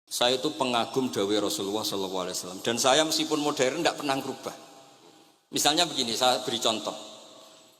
Saya itu pengagum dawuh Rasulullah SAW dan saya meskipun modern tidak pernah berubah. Misalnya begini, saya beri contoh.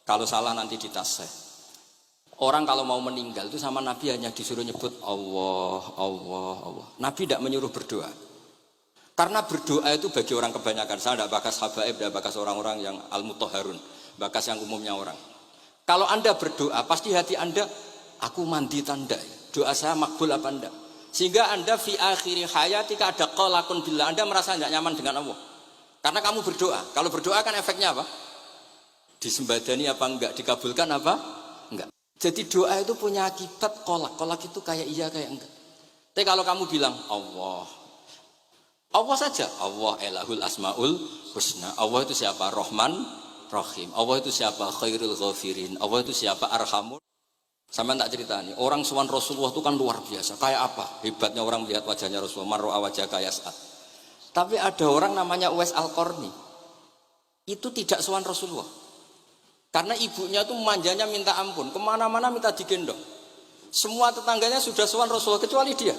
Kalau salah nanti ditas saya. Orang kalau mau meninggal itu sama Nabi hanya disuruh nyebut Allah, Allah, Allah. Nabi tidak menyuruh berdoa. Karena berdoa itu bagi orang kebanyakan. Saya tidak bakas habaib, tidak bakas orang-orang yang al-mutahharun, bakas yang umumnya orang. Kalau Anda berdoa, pasti hati Anda, aku mandi tanda. Doa saya makbul apa enggak? Sehingga Anda fi akhiri hayatika ada qalakun billah. Anda merasa tidak nyaman dengan Allah. Karena kamu berdoa. Kalau berdoa kan efeknya apa? Disembadani apa enggak? Dikabulkan apa? Enggak. Jadi doa itu punya akibat kolak. Kolak itu kayak iya kayak enggak. Tapi kalau kamu bilang Allah, Allah saja. Allah elahul asmaul husna. Allah itu siapa? Rahman, Rahim. Allah itu siapa? Khairul ghafirin. Allah itu siapa? Arhamur. Sama tak cerita nih. Orang sowan Rasulullah itu kan luar biasa. Kayak apa? Hebatnya orang melihat wajahnya Rasulullah. Marro'a wajah kayak saat. Tapi ada orang namanya Uwais Al-Qarni. Itu tidak sowan Rasulullah. Karena ibunya itu manjanya minta ampun. Kemana-mana minta digendong. Semua tetangganya sudah sowan Rasulullah kecuali dia.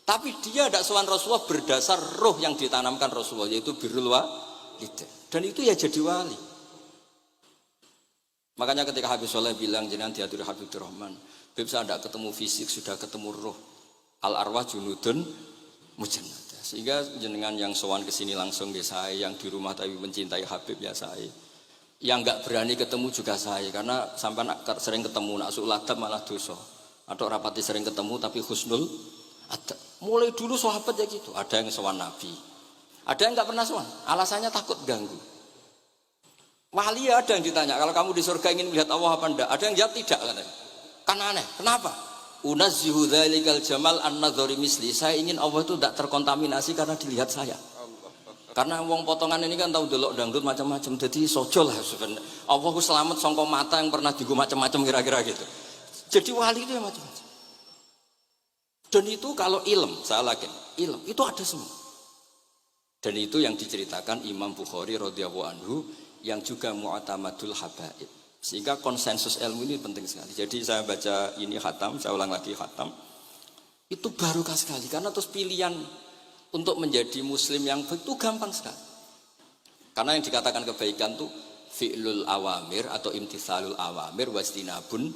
Tapi dia tidak sowan Rasulullah berdasar roh yang ditanamkan Rasulullah, yaitu birrul walidain. Dan itu ya jadi wali. Makanya ketika Habib Soleh bilang jenengan diatur Habib Rahman, Habib saya tidak ketemu fisik, sudah ketemu roh. Al arwah junudun mujannada. Sehingga jenengan yang sowan ke sini langsung ya saya, yang di rumah tapi mencintai Habib ya saya. Yang nggak berani ketemu juga saya, karena sampai sering ketemu nak suladab malah dosa. Atau rapati sering ketemu tapi husnul ada. Mulai dulu sahabat ya gitu. Ada yang sowan Nabi, ada yang nggak pernah sowan. Alasannya takut ganggu. Wali ada yang ditanya, kalau kamu di surga ingin melihat Allah apa enggak? Ada yang jawab tidak katanya. Kan aneh. Kenapa? Unazzihu dzalikal jamal an-nadhari misli. Saya ingin Allah itu tidak terkontaminasi karena dilihat saya. Karena wong potongan ini kan tahu delok dangdut macam-macam. Jadi sojol lah sebenarnya. Allah ku selamat sangka mata yang pernah digo macam-macam kira-kira gitu. Jadi wali itu yang macam-macam. Dan itu kalau ilm, saya yakin, ilm itu ada semua. Dan itu yang diceritakan Imam Bukhari radhiyallahu anhu, yang juga mu'tamadul habaib. Sehingga konsensus ilmu ini penting sekali. Jadi saya baca ini khatam, saya ulang lagi khatam. Itu barokah sekali karena terus pilihan untuk menjadi muslim yang baik itu gampang sekali. Karena yang dikatakan kebaikan itu fi'lul awamir atau imtithalul awamir wastinabun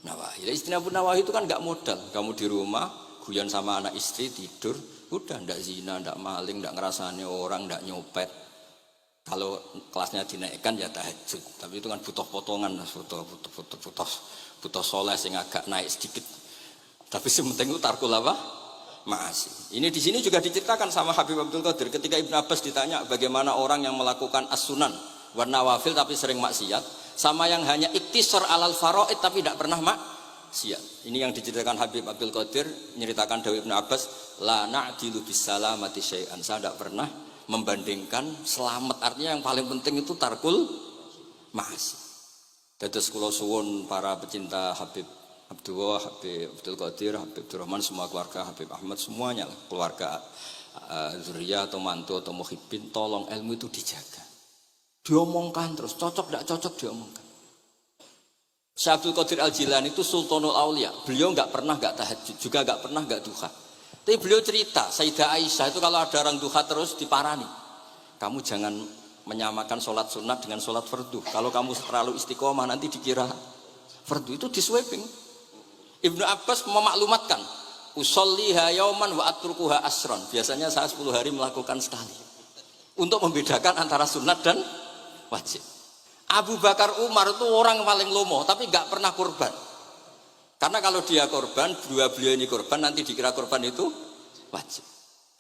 nawahi. Istinabun nawahi itu kan enggak modal. Kamu di rumah guyon sama anak istri tidur, udah enggak zina, enggak maling, enggak ngerasani orang, enggak nyopet. Kalau kelasnya dinaikkan ya tahajud, tapi itu kan butuh potongan, butuh soleh sing agak naik sedikit. Tapi sementing itu tarkul apa? Ma'asi. Ini di sini juga diceritakan sama Habib Abdul Qadir ketika Ibnu Abbas ditanya bagaimana orang yang melakukan as-sunan wa nawafil tapi sering maksiat, sama yang hanya iktisar alal faraid tapi tidak pernah maksiat. Ini yang diceritakan Habib Abdul Qadir menceritakan dawuh Ibnu Abbas, la na'dilu bisalamati syai'an. Saya tidak pernah membandingkan selamat, artinya yang paling penting itu tarkul ma'asi. Dados kula suwun para pecinta Habib Abdullah, Habib Abdul Qadir, Habib Abdul Rahman, semua keluarga Habib Ahmad semuanya, keluarga zuriyah atau mantu atau muhibbin, tolong ilmu itu dijaga. Diomongkan terus, cocok tidak cocok diomongkan. Syekh Abdul Qadir Al-Jilani itu Sultanul Aulia. Beliau enggak pernah enggak tahajud, juga enggak pernah enggak duha. Tapi beliau cerita, Sayyidah Aisyah itu kalau ada orang duha terus diparani. Kamu jangan menyamakan sholat sunat dengan sholat fardu. Kalau kamu terlalu istiqomah nanti dikira fardu. Itu diswiping. Ibnu Abbas memaklumatkan, usolliha yauman wa atrukuha asron. Biasanya saya 10 hari melakukan sekali. Untuk membedakan antara sunat dan wajib. Abu Bakar Umar itu orang paling lomo, tapi nggak pernah kurban. Karena kalau dia korban, beliau ini korban, nanti dikira korban itu wajib.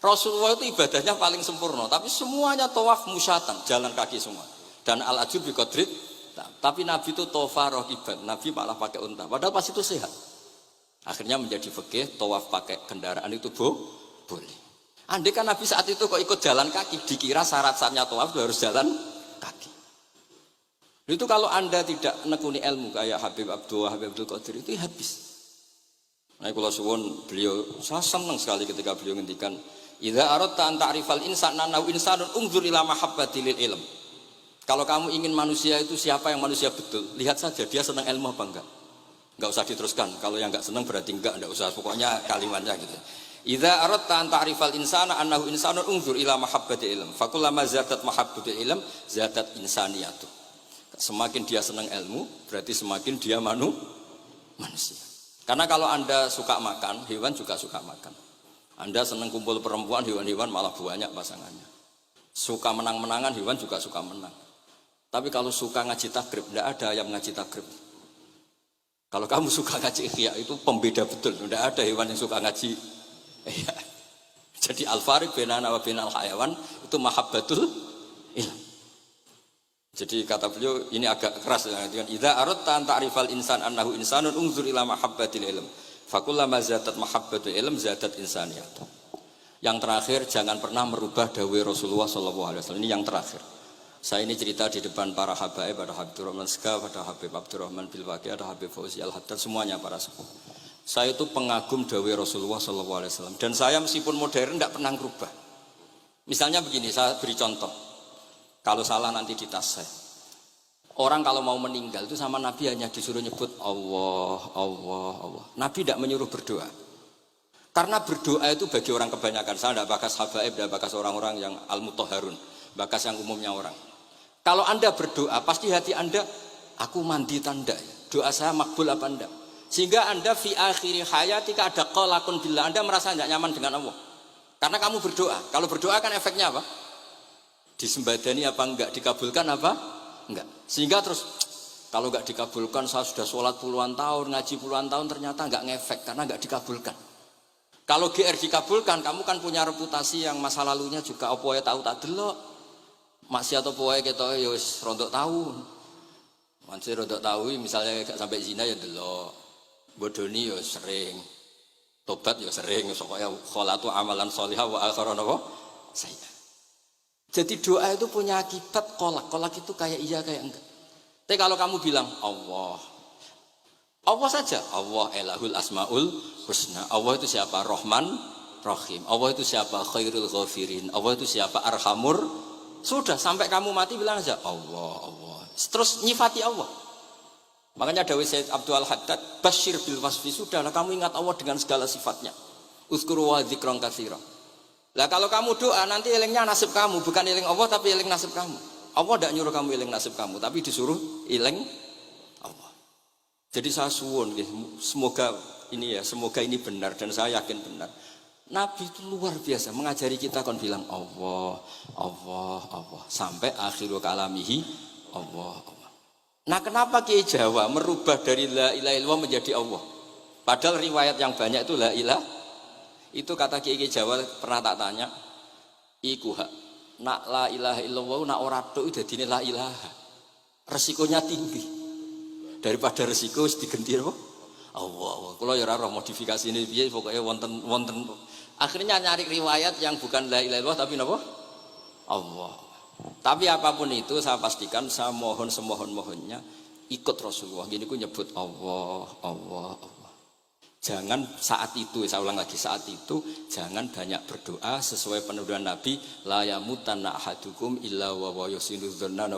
Rasulullah itu ibadahnya paling sempurna, tapi semuanya tawaf musyatan, jalan kaki semua. Dan al-ajub bi qadrit. Tapi Nabi itu tawaf rakiban, Nabi malah pakai unta. Padahal pas itu sehat. Akhirnya menjadi fikih, tawaf pakai kendaraan itu boleh. Andai kan Nabi saat itu kok ikut jalan kaki, dikira syarat-syaratnya tawaf harus jalan kaki. Itu kalau Anda tidak nekuni ilmu kayak Habib Abdullah, Habib Abdul Qadir itu habis. Nah, kalau suwun beliau, saya senang sekali ketika beliau ngendikan, idza aradta an ta'rifal insana naw insanun unzur ila mahabbati lil ilm. Kalau kamu ingin manusia itu siapa yang manusia betul, lihat saja dia senang ilmu apa enggak. Enggak usah diteruskan. Kalau yang enggak senang berarti enggak usah, pokoknya kalimatnya gitu. Idza aradta an ta'rifal insana annahu insanun unzur ila mahabbati ilm. Fakullama zadat mahabbatul ilm zadat insaniyatu. Semakin dia senang ilmu, berarti semakin dia manusia. Karena kalau Anda suka makan, hewan juga suka makan. Anda senang kumpul perempuan, hewan-hewan malah banyak pasangannya. Suka menang-menangan, hewan juga suka menang. Tapi kalau suka ngaji takrib, tidak ada yang ngaji takrib. Kalau kamu suka ngaji ikhya, itu pembeda betul. Tidak ada hewan yang suka ngaji. Iya. Jadi al-fariq bainana wa bainal hayawan itu mahabbatul ilm. Jadi kata beliau ini agak keras dengan idza aradta an ta'rifal insan annahu insanun unzur ila mahabbatil ilm. Fakullama zadat mahabbatul ilm zadat insaniyat. Yang terakhir jangan pernah merubah dawai Rasulullah sallallahu alaihi wasallam. Ini yang terakhir. Saya ini cerita di depan para habaib, ada Habib Rahman Segaf, ada Habib Abdurrahman Bilwaqi, ada Habib Fauzi Al-Haddad, semuanya para sepuh. Saya itu pengagum dawai Rasulullah sallallahu alaihi wasallam dan saya meskipun modern tidak pernah merubah. Misalnya begini, saya beri contoh. Kalau salah nanti ditas saya. Orang kalau mau meninggal itu sama Nabi hanya disuruh nyebut Allah, Allah, Allah. Nabi tidak menyuruh berdoa. Karena berdoa itu bagi orang kebanyakan. Saya tidak bakas habaib, tidak bakas orang-orang yang al-mutahharun, bakas yang umumnya orang. Kalau Anda berdoa, pasti hati Anda, aku mandi tanda. Doa saya makbul apa enggak? Sehingga Anda fi akhiri hayatika ada qalakun billah. Anda merasa tidak nyaman dengan Allah. Karena kamu berdoa. Kalau berdoa kan efeknya apa? Disembadani apa enggak, dikabulkan apa enggak, sehingga terus kalau enggak dikabulkan saya sudah sholat puluhan tahun, ngaji puluhan tahun, ternyata enggak ngefek karena enggak dikabulkan. Kalau GR dikabulkan, kamu kan punya reputasi yang masa lalunya juga apa ya tahu tak delok maksiat apa ya kita ya wis rontok tahu masih rontok tahu misalnya enggak sampai zina ya delok bodoni ya sering tobat ya sering pokoknya kholatu amalan sholihah wa akhiran apa saya. Jadi doa itu punya akibat kolak. Kolak itu kayak iya kayak enggak. Tapi kalau kamu bilang Allah, Allah saja. Allah elahul asmaul husna. Allah itu siapa? Rahman, Rahim. Allah itu siapa? Khairul ghafirin. Allah itu siapa? Arhamur. Sudah sampai kamu mati bilang aja Allah, Allah. Terus nyifati Allah. Makanya dawai Sayyid Abdul Haddad, Bashir bil wasfi. Sudahlah kamu ingat Allah dengan segala sifatnya. Uzkuru wa dzikran katsira. Lah kalau kamu doa nanti elingnya nasib kamu, bukan eling Allah tapi eling nasib kamu. Allah tidak nyuruh kamu eling nasib kamu, tapi disuruh eling Allah. Jadi saya suwun, semoga ini benar dan saya yakin benar. Nabi itu luar biasa mengajari kita kon bilang Allah, Allah, Allah sampai akhirul kalamihi Allah, Allah. Nah kenapa Kiai Jawa merubah dari la ilaha illallah menjadi Allah? Padahal riwayat yang banyak itu la ilaha. Itu kata Kiai Jawa pernah tak tanya, iku hak nak la ilaha illallah nak ora tok dadine la ilaha. Resikonya tinggi. Daripada resiko wis digenti apa? Allah. Kula ya ora roh modifikasine piye pokoke wonten. Akhirnya nyari riwayat yang bukan la ilaha illallah tapi napa? Allah. Tapi apapun itu saya pastikan saya mohon semohon-mohonnya ikut Rasulullah. Gini ku nyebut Allah, Allah, Allah. Jangan saat itu, saya ulang lagi saat itu jangan banyak berdoa sesuai penuduhan Nabi la yamutanna ahadukum illa wa yusinu dzanna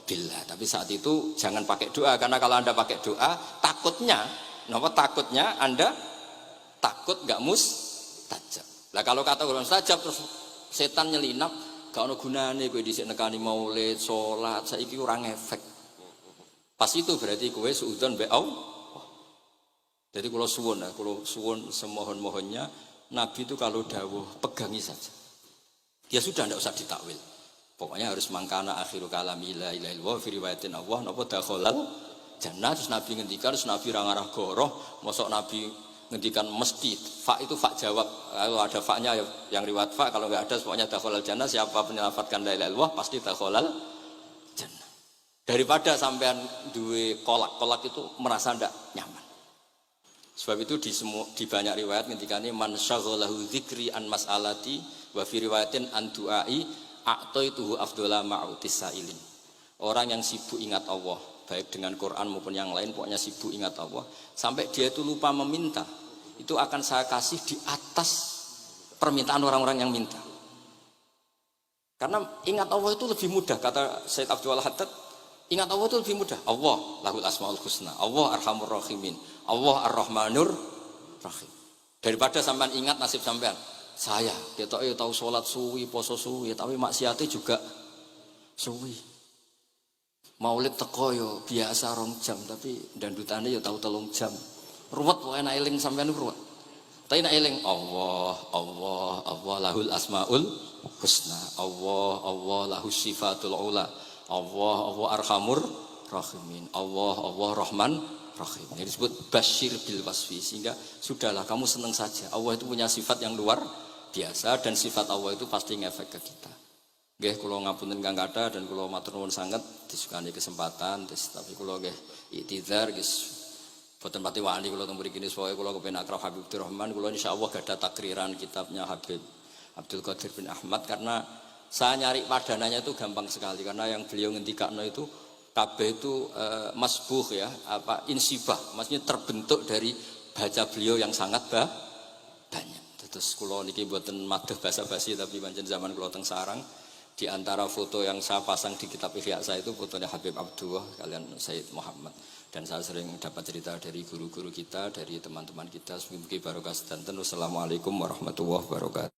billah. Tapi saat itu jangan pakai doa karena kalau Anda pakai doa takutnya Anda takut enggak mustajab. Lah kalau kata orang mustajab terus setan nyelinap gak ono gunane kowe dhisik nekani maulid, salat, saiki ora ngefek. Pas itu berarti kowe suudzon mbek Allah. Jadi kalau suwun semohon-mohonnya Nabi itu kalau dawuh pegangi saja. Dia sudah tidak usah ditakwil. Pokoknya harus mangkana akhiru kalami la ilaha illallah fi riwayatin Allah napa dakhalal jannah. Terus Nabi ngendikan, terus Nabi ra ngarah goroh, mosok Nabi ngendikan mesti fa itu fa jawab. Kalau ada fa-nya yang riwayat fa, kalau enggak ada pokoknya dakhalal jannah, siapa penyelafatkan la ilaha illallah pasti dakhalal jannah. Daripada sampean duwe kolak itu merasa ndak nyaman. Sebab itu di banyak riwayat ketika ini man syaghalahu dzikri an mas'alati wa fi riwayatin an du'ai a'taituhu afdhala ma'utis sa'ilin. Orang yang sibuk ingat Allah, baik dengan Quran maupun yang lain, pokoknya sibuk ingat Allah sampai dia itu lupa meminta, itu akan saya kasih di atas permintaan orang-orang yang minta. Karena ingat Allah itu lebih mudah, kata Sayyid Abdul Haddad, ingat Allah itu lebih mudah. Allah lahul asmaul husna, Allah arhamur rahimin, Allah ar-rahmanur rahim. Daripada sampean ingat nasib sampean. Saya ketok tahu sholat suwi, poso suwi, tapi maksiate juga suwi. Maulid teko yo biasa 2 jam, tapi dandutane yo tahu 3 jam. Ruwet pokoke nek eling sampean ruwet. Tapi nek eling Allah lahul asmaul husna. Allah lahus sifatul ula. Allah arhamur rahimin. Allah rahman rahim. Ini disebut basyir bil wasfi, sehingga sudahlah kamu senang saja. Allah itu punya sifat yang luar biasa dan sifat Allah itu pasti ngefek ke kita. Nggih kula ngapunten kang kathah dan kula matur nuwun sanget disukani kesempatan tapi kula nggih iktidar guys boten pati wani kula teng mriki niki soe kula kepen akrab Habib Abdurrahman kula insyaallah gadah takriran kitabnya Habib Abdul Qadir bin Ahmad karena saya nyari padanannya itu gampang sekali karena yang beliau ngendikakno itu kabeh itu masbuh ya insibah maksudnya terbentuk dari baca beliau yang sangat banyak. Terus kula niki mboten madah basa-basi tapi pancen zaman kula teng sarang. Di antara foto yang saya pasang di kitab Ihya saya itu fotonya Habib Abdullah kalian Sayyid Muhammad. Dan saya sering dapat cerita dari guru-guru kita, dari teman-teman kita. Semoga barokah sedanten. Wassalamualaikum warahmatullahi wabarakatuh.